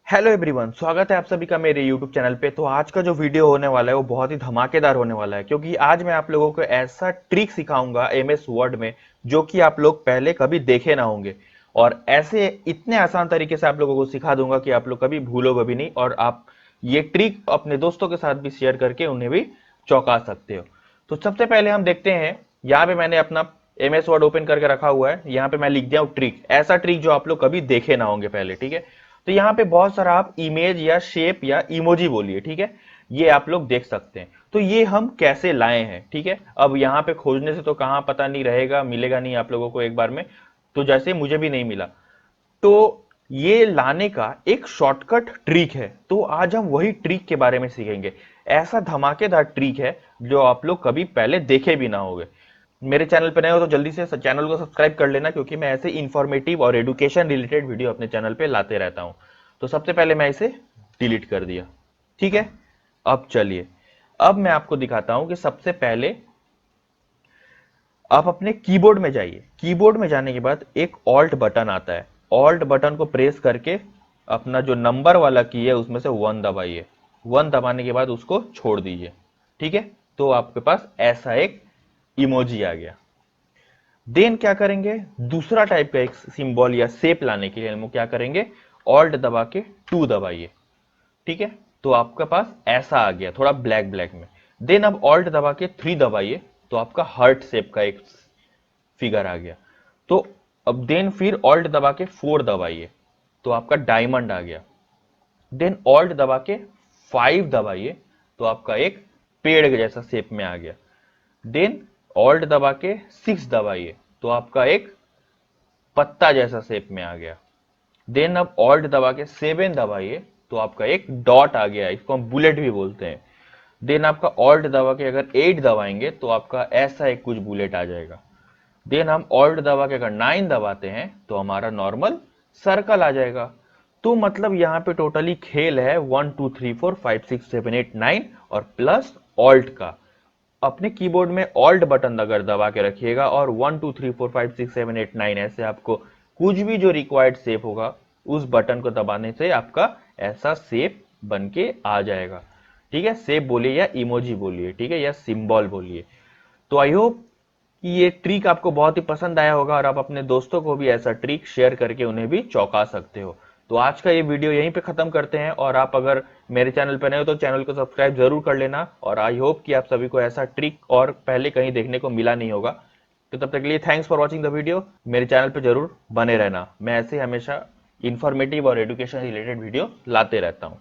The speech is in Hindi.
हेलो एवरीवन, स्वागत है आप सभी का मेरे यूट्यूब चैनल पे। तो आज का जो वीडियो होने वाला है वो बहुत ही धमाकेदार होने वाला है, क्योंकि आज मैं आप लोगों को ऐसा ट्रिक सिखाऊंगा एमएस वर्ड में जो कि आप लोग पहले कभी देखे ना होंगे। और ऐसे इतने आसान तरीके से आप लोगों को सिखा दूंगा कि आप लोग कभी भूलोगे भी नहीं, और आप ये ट्रिक अपने दोस्तों के साथ भी शेयर करके उन्हें भी चौंका सकते हो। तो सबसे पहले हम देखते हैं, यहाँ पे मैंने अपना एमएस वर्ड ओपन करके रखा हुआ है। यहाँ पे मैं लिख दिया हूँ ट्रिक, ऐसा ट्रिक जो आप लोग कभी देखे ना होंगे पहले, ठीक है। तो यहाँ पे बहुत सारा आप इमेज या शेप या इमोजी बोलिए, ठीक है, ये आप लोग देख सकते हैं। तो ये हम कैसे लाए हैं, ठीक है। अब यहाँ पे खोजने से तो कहाँ पता नहीं रहेगा, मिलेगा नहीं आप लोगों को एक बार में, तो जैसे मुझे भी नहीं मिला। तो ये लाने का एक शॉर्टकट ट्रिक है, तो आज हम वही ट्रिक के बारे में सीखेंगे। ऐसा धमाकेदार ट्रिक है जो आप लोग कभी पहले देखे भी ना होंगे। मेरे चैनल पर नए हो तो जल्दी से चैनल को सब्सक्राइब कर लेना, क्योंकि मैं ऐसे इंफॉर्मेटिव और एडुकेशन रिलेटेड वीडियो अपने चैनल पे लाते रहता हूं। तो सबसे पहले मैं इसे डिलीट कर दिया, ठीक है। अब चलिए, अब मैं आपको दिखाता हूं कि सबसे पहले आप अपने कीबोर्ड में जाइए। कीबोर्ड में जाने के बाद एक ऑल्ट बटन आता है, ऑल्ट बटन को प्रेस करके अपना जो नंबर वाला की है उसमें से वन दबाइए। वन दबाने के बाद उसको छोड़ दीजिए, ठीक है। तो आपके पास ऐसा एक इमोजी आ गया। देन क्या करेंगे, दूसरा टाइप का एक सिंबल या शेप लाने के लिए हम क्या करेंगे, ऑल्ट दबा के टू दबाइए, ठीक है। तो आपके पास ऐसा आ गया, थोड़ा ब्लैक ब्लैक में। देन अब ऑल्ट दबा के थ्री दबाइए, तो आपका हार्ट शेप का एक फिगर आ गया। तो अब देन फिर ऑल्ट दबा के फोर दबाइए, तो आपका डायमंड आ गया। देन ऑल्ट दबा के फाइव दबाइए, तो आपका एक पेड़ के जैसा शेप में आ गया। देन ऑल्ट दबा के सिक्स दबाइए, तो आपका एक पत्ता जैसा शेप में आ गया। देन अब ऑल्ट दबा के सेवन दबाइए, तो आपका एक डॉट आ गया, इसको हम बुलेट भी बोलते हैं। देन आपका ऑल्ट दबा के अगर एट दबाएंगे तो आपका ऐसा एक कुछ बुलेट आ जाएगा। देन हम ऑल्ट दबा के अगर नाइन दबाते हैं तो हमारा नॉर्मल सर्कल आ जाएगा। तो मतलब यहाँ पे टोटली खेल है 1 2 3 4 5 6 7 8 9 और प्लस ऑल्ट का। अपने कीबोर्ड में ऑल्ट बटन अगर दबा के रखिएगा और 1 2 3 4 5 6 7 8 9 ऐसे आपको कुछ भी जो रिक्वायर्ड शेप होगा उस बटन को दबाने से आपका ऐसा शेप बन के आ जाएगा, ठीक है। शेप बोलिए या इमोजी बोलिए, ठीक है, या सिंबल बोलिए। तो आई होप कि ये ट्रिक आपको बहुत ही पसंद आया होगा और आप अपने दोस्तों को भी ऐसा ट्रिक शेयर करके उन्हें भी चौंका सकते हो। तो आज का ये वीडियो यहीं पे खत्म करते हैं, और आप अगर मेरे चैनल पर नए हो तो चैनल को सब्सक्राइब जरूर कर लेना। और आई होप कि आप सभी को ऐसा ट्रिक और पहले कहीं देखने को मिला नहीं होगा। तो तब तक के लिए thanks for watching the video. मेरे चैनल पर जरूर बने रहना, मैं ऐसे हमेशा इंफॉर्मेटिव और एजुकेशन रिलेटेड वीडियो लाते रहता हूँ।